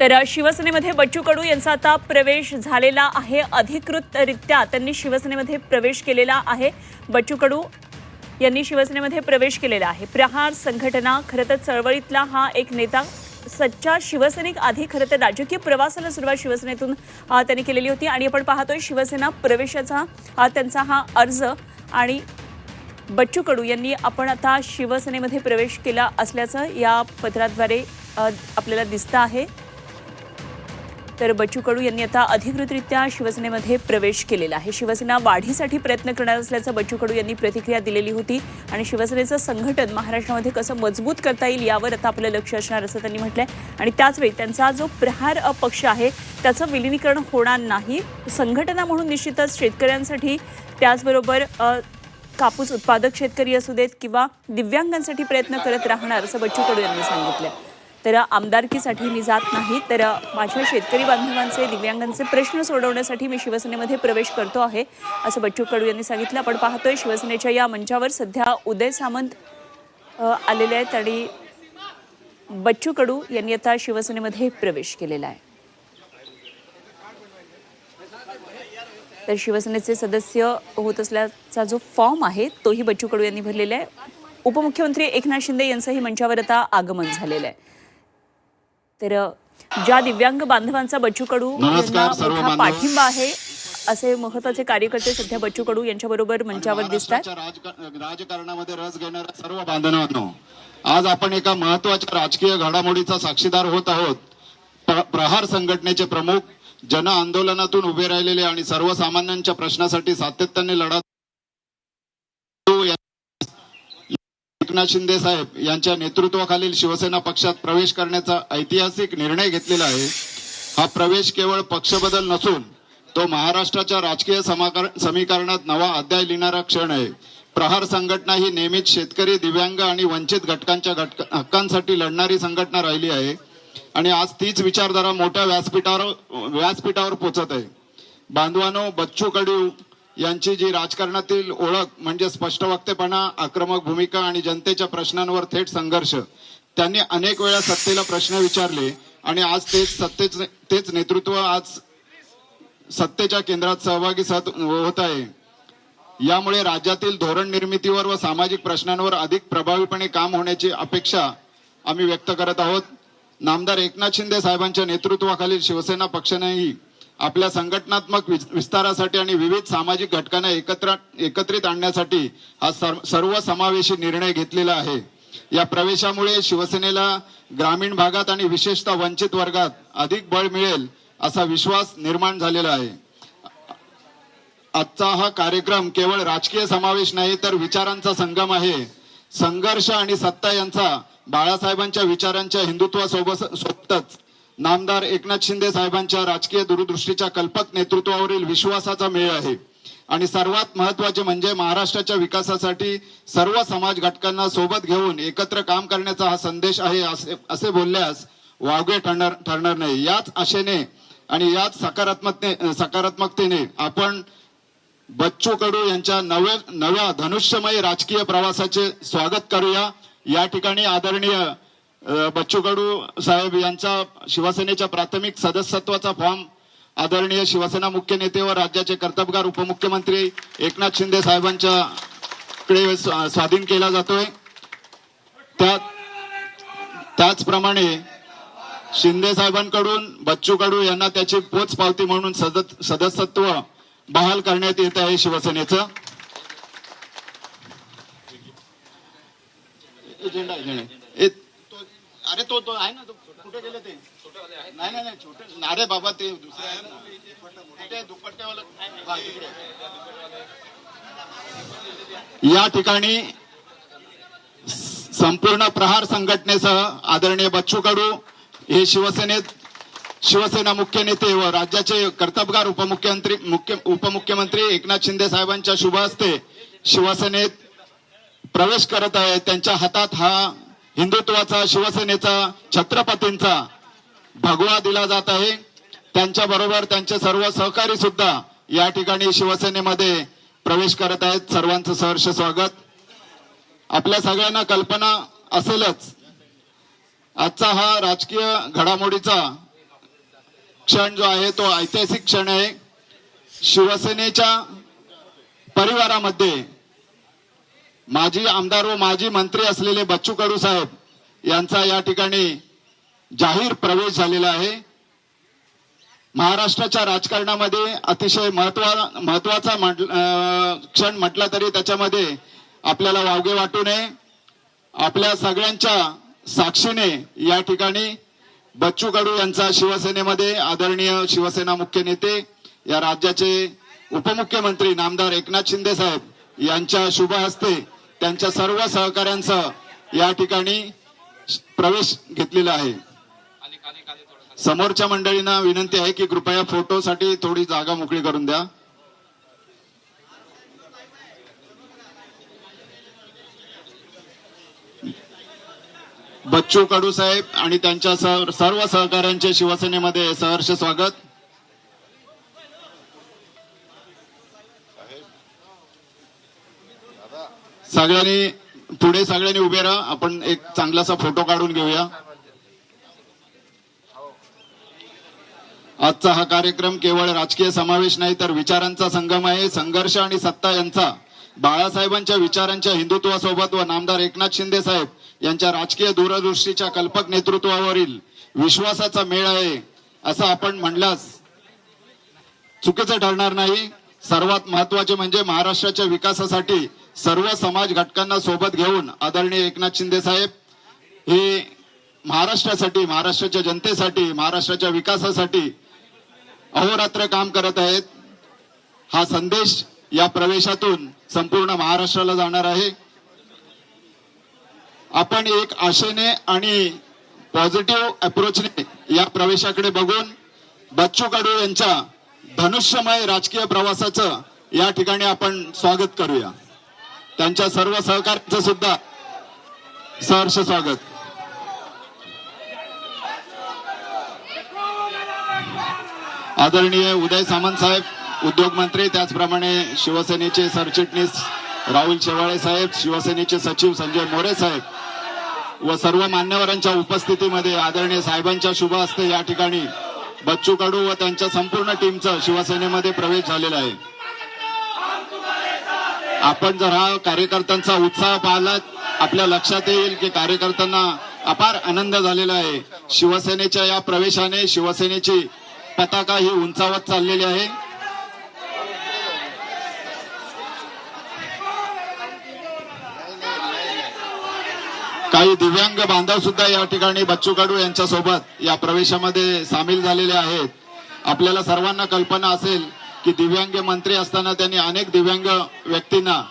तर शिवसेनेमध्ये बच्चू कडू यांचा आता प्रवेश झालेला आहे। अधिकृतरित्या त्यांनी शिवसेनेमध्ये प्रवेश केलेला आहे। बच्चू कडू यांनी शिवसेनेमध्ये प्रवेश केलेला आहे। प्रहार संघटना खरं तर चळवळीतला हा एक नेता, सच्चा शिवसैनिक। आधी खरं तर राजकीय प्रवासाला सुरुवात शिवसेनेतून त्यांनी केलेली होती आणि आपण पाहतोय शिवसेना प्रवेशाचा त्यांचा हा अर्ज। आणि बच्चू कडू यांनी आपण आता शिवसेनेमध्ये प्रवेश केला असल्याचं या पत्राद्वारे आपल्याला दिसतं आहे। तर बच्चू कडू यांनी आता अधिकृतरित्या शिवसेनेमध्ये प्रवेश केलेला आहे। शिवसेना वाढीसाठी प्रयत्न करणार असल्याचं बच्चू कडू यांनी प्रतिक्रिया दिलेली होती आणि शिवसेनेचं संघटन महाराष्ट्रामध्ये कसं मजबूत करता येईल यावर आता आपलं लक्ष असणार असं त्यांनी म्हटलंय। आणि त्याचवेळी त्यांचा जो प्रहार पक्ष आहे त्याचं विलीनीकरण होणार नाही। संघटना म्हणून निश्चितच शेतकऱ्यांसाठी, त्याचबरोबर कापूस उत्पादक शेतकरी असू देत किंवा दिव्यांगांसाठी प्रयत्न करत राहणार असं बच्चू कडू यांनी सांगितलं। तर आमदारकीसाठी मी जात नाही, तर माझ्या शेतकरी बांधवांचे, दिव्यांगांचे प्रश्न सोडवण्यासाठी मी शिवसेनेमध्ये प्रवेश करतो आहे असं बच्चू कडू यांनी सांगितलं। आपण पाहतोय शिवसेनेच्या या मंचावर सध्या उदय सामंत आलेले आहेत आणि बच्चू कडू यांनी आता शिवसेनेमध्ये प्रवेश केलेला आहे। तर शिवसेनेचे सदस्य होत असल्याचा जो फॉर्म आहे तोही बच्चू कडू यांनी भरलेला आहे। उपमुख्यमंत्री एकनाथ शिंदे यांचंही मंचावर आता आगमन झालेलं आहे। तर ज्या दिव्यांग बांधवांचा बच्चू कडू यांना मोठा पाठिंबा आहे असे महत्त्वाचे कार्यकर्ते सध्या बच्चू कडू यांच्याबरोबर मंचावर दिसतात। राजकारणामध्ये रस घेणाऱ्या सर्व बांधवांनो, आज आपण एका महत्त्वाच्या राजकीय घडामोडीचा साक्षीदार होत आहोत। प्रहार संघटनेचे प्रमुख, जन आंदोलनातून उभे राहिलेले आणि सर्वसामान्यांच्या प्रश्नासाठी सातत्याने लढा एकनाथ शिंदे साहेब यांच्या नेतृत्वाखालील शिवसेना पक्षात प्रवेश करण्याचा ऐतिहासिक निर्णय घेतलेला आहे। हा प्रवेश केवळ पक्षबदल नसून तो महाराष्ट्राच्या राजकीय समीकरणात नवा अध्याय लिहिणारा क्षण आहे। प्रहार संघटना ही नेहमीच शेतकरी, दिव्यांग आणि वंचित घटकांच्या हक्कांसाठी लढणारी संघटना राहिली आहे आणि आज तीच विचारधारा मोठ्या व्यासपीठावर पोहोचत आहे। बांधवांनो, बच्चू कडू यांची जी राजकारणातील ओळख म्हणजे स्पष्ट वक्तेपणा, आक्रमक भूमिका आणि जनतेच्या प्रश्नांवर थेट संघर्ष। त्यांनी अनेक वेळा सत्तेला प्रश्न विचारले आणि आज तेच नेतृत्व आज सत्तेच्या केंद्रात सहभागी होत आहे। यामुळे राज्यातील धोरण निर्मितीवर व सामाजिक प्रश्नांवर अधिक प्रभावीपणे काम होण्याची अपेक्षा आम्ही व्यक्त करत आहोत। नामदार एकनाथ शिंदे साहेबांच्या नेतृत्वाखालील शिवसेना पक्षानेही आपल्या संघटनात्मक विस्तारासाठी आणि विविध सामाजिक घटकांना एकत्रित आणण्यासाठी हा सर्व समावेशी निर्णय घेतलेला आहे। या प्रवेशामुळे शिवसेनेला ग्रामीण भागात आणि विशेषतः वंचित वर्गात अधिक बळ मिळेल असा विश्वास निर्माण झालेला आहे। आजचा हा कार्यक्रम केवळ राजकीय समावेश नाही तर विचारांचा संगम आहे। संघर्ष आणि सत्ता यांचा बाळासाहेबांच्या विचारांच्या हिंदुत्वासोबतच नामदार एकनाथ शिंदे साहेबांच्या राजकीय दूरदृष्टीच्या कल्पक नेतृत्वावरील विश्वासाचा मेळ आहे। आणि सर्वात महत्त्वाचे म्हणजे महाराष्ट्राच्या विकासासाठी सर्व समाज घटकांना सोबत घेऊन एकत्र काम करण्याचा हा संदेश आहे असे बोलल्यास वावगे ठरणार नाही। याच आशेने आणि याच सकारात्मकतेने आपण बच्चू कडू यांच्या नव्या धनुष्यमय राजकीय प्रवासाचे स्वागत करूया। या ठिकाणी आदरणीय बच्चू कडू साहेब यांचा शिवसेनेच्या प्राथमिक सदस्यत्वाचा फॉर्म आदरणीय शिवसेना मुख्य नेते व राज्याचे कर्तबगार उपमुख्यमंत्री एकनाथ शिंदे साहेबांच्याकडे स्वाधीन केला जातोय। त्याचप्रमाणे शिंदे साहेबांकडून बच्चू कडू यांना त्याची पोचपावती म्हणून सदस्यत्व बहाल करण्यात येत आहे शिवसेनेचं। एजेंडा अरे तो आहे ना, तो कुठे गेले ते? नाही छोटे, अरे बाबा ते दुसरे आहे, दुपट्ट्यावाला। या ठिकाणी संपूर्ण प्रहार संघटनेसह आदरणीय बच्चू कडू हे शिवसेना मुख्य नेते व राज्याचे कर्तबगार उपमुख्यमंत्री एकनाथ शिंदे साहेबांच्या शुभ हस्ते शिवसेनेत प्रवेश करत आहेत। त्यांच्या हातात हा हिंदुत्वाचा, शिवसेनेचा, छत्रपतींचा भगवा दिला जात आहे। त्यांच्या बरोबर त्यांचे सर्व सहकारी सुद्धा या ठिकाणी शिवसेनेमध्ये प्रवेश करत आहेत। सर्वांचं सहर्ष स्वागत। आपल्या सगळ्यांना कल्पना असेलच, आजचा हा राजकीय घडामोडीचा क्षण जो आहे तो ऐतिहासिक क्षण आहे. शिवसेनेच्या परिवारामध्ये माजी आमदार व माजी मंत्री असलेले बच्चू कडू साहेब यांचा या ठिकाणी जाहीर प्रवेश झालेला आहे. महाराष्ट्राच्या राजकारणामध्ये अतिशय महत्वाचा क्षण म्हटला तरी त्याच्यामध्ये आपल्याला वावगे वाटू नये. आपल्या सगळ्यांच्या साक्षीने या ठिकाणी बच्चू कडू यांचा शिवसेनेमध्ये, आदरणीय शिवसेना मुख्य नेते, या राज्याचे उपमुख्यमंत्री नामदार एकनाथ शिंदे साहेब यांच्या शुभ हस्ते त्यांच्या सर्व सहकाऱ्यांचा या ठिकाणी प्रवेश घेतलेला आहे. समोरच्या मंडळींना विनंती आहे की कृपया फोटोसाठी थोडी जागा मोकळी करून द्या. बच्चू कडू साहेब आणि त्यांच्या सर्व सहकाऱ्यांचे शिवसेनेमध्ये सहर्ष स्वागत. सगळ्यांनी उभे राहा. आपण एक चांगलासा फोटो काढून घेऊया. आजचा हा कार्यक्रम केवळ राजकीय समावेश नाही तर विचारांचा संगम आहे. संघर्ष आणि सत्ता यांचा बाळासाहेबांच्या विचारांच्या हिंदुत्वासोबत व नामदार एकनाथ शिंदे साहेब यांच्या राजकीय दूरदृष्टीच्या कल्पक नेतृत्वावरील विश्वासाचा मेळ आहे असं आपण म्हणल्यास चुकीचं ठरणार नाही. सर्वात महत्वाचे म्हणजे महाराष्ट्राच्या विकासासाठी सर्व समाज घटकांना सोबत घेऊन आदरणीय एकनाथ शिंदे साहेब हे महाराष्ट्रासाठी, महाराष्ट्राच्या जनतेसाठी, महाराष्ट्राच्या विकासासाठी अहोरात्र काम करत आहेत. हा संदेश या प्रवेशातून संपूर्ण महाराष्ट्राला जाणार आहे. आपण एक आशेने आणि पॉझिटिव्ह अप्रोचने या प्रवेशाकडे बघून बच्चू कडू यांच्या धनुष्यमय राजकीय प्रवासाचं या ठिकाणी आपण स्वागत करूया. त्यांच्या सर्व सहकार्याचं सुद्धा सहर्ष स्वागत. आदरणीय उदय सामंत साहेब, उद्योग मंत्री, त्याचप्रमाणे शिवसेनेचे सरचिटणीस राहुल शेवाळे साहेब, शिवसेनेचे सचिव संजय मोरे साहेब व सर्व मान्यवरांच्या उपस्थितीमध्ये आदरणीय साहेबांच्या शुभ हस्ते या ठिकाणी बच्चू कडू व त्यांच्या संपूर्ण टीमचा शिवसेनेमध्ये प्रवेश झालेला आहे. आपण जर हा कार्यकर्त्यांचा उत्साह पाहिलात आपल्या लक्षात येईल की कार्यकर्त्यांना अपार आनंद झालेला आहे. शिवसेनेच्या या प्रवेशाने शिवसेनेची पताका ही उंचावत चाललेली आहे. काही दिव्यांग बांधव सुद्धा या ठिकाणी बच्चू कडू यांच्या सोबत या प्रवेशामध्ये सामील झालेले आहेत. आपल्याला सर्वांना कल्पना असेल की दिव्यांग मंत्री असताना त्यांनी अनेक दिव्यांग व्यक्तींना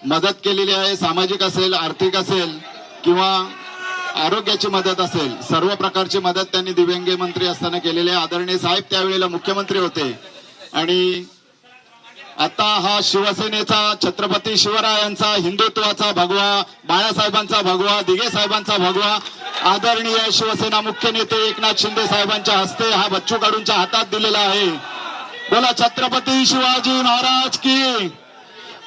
मदत केलेली आहे. सामाजिक असेल, आर्थिक असेल किंवा आरोग्याची मदत असेल, सर्व प्रकारची मदत त्यांनी दिव्यांग मंत्री असताना केलेली आहे. आदरणीय साहेब त्यावेळेला मुख्यमंत्री होते आणि आता हा शिवसेनेचा, छत्रपती शिवरायांचा, हिंदुत्वाचा भगवा, बाळासाहेबांचा भगवा, दिघे साहेबांचा भगवा, आदरणीय शिवसेना मुख्य नेते एकनाथ शिंदे साहेबांच्या हस्ते हा बच्चू कडूंच्या हातात दिलेला आहे. बोला छत्रपती शिवाजी महाराज की,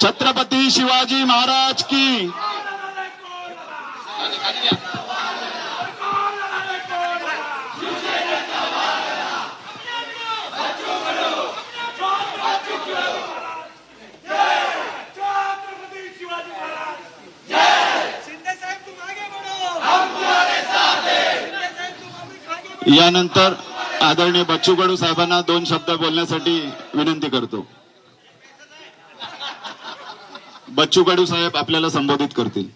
छत्रपती शिवाजी महाराज की. यानंतर आदरणीय बच्चू कडू साहेबांना 2 शब्द बोलण्यासाठी विनंती करतो. बच्चू कडू साहेब आपल्याला संबोधित करतील.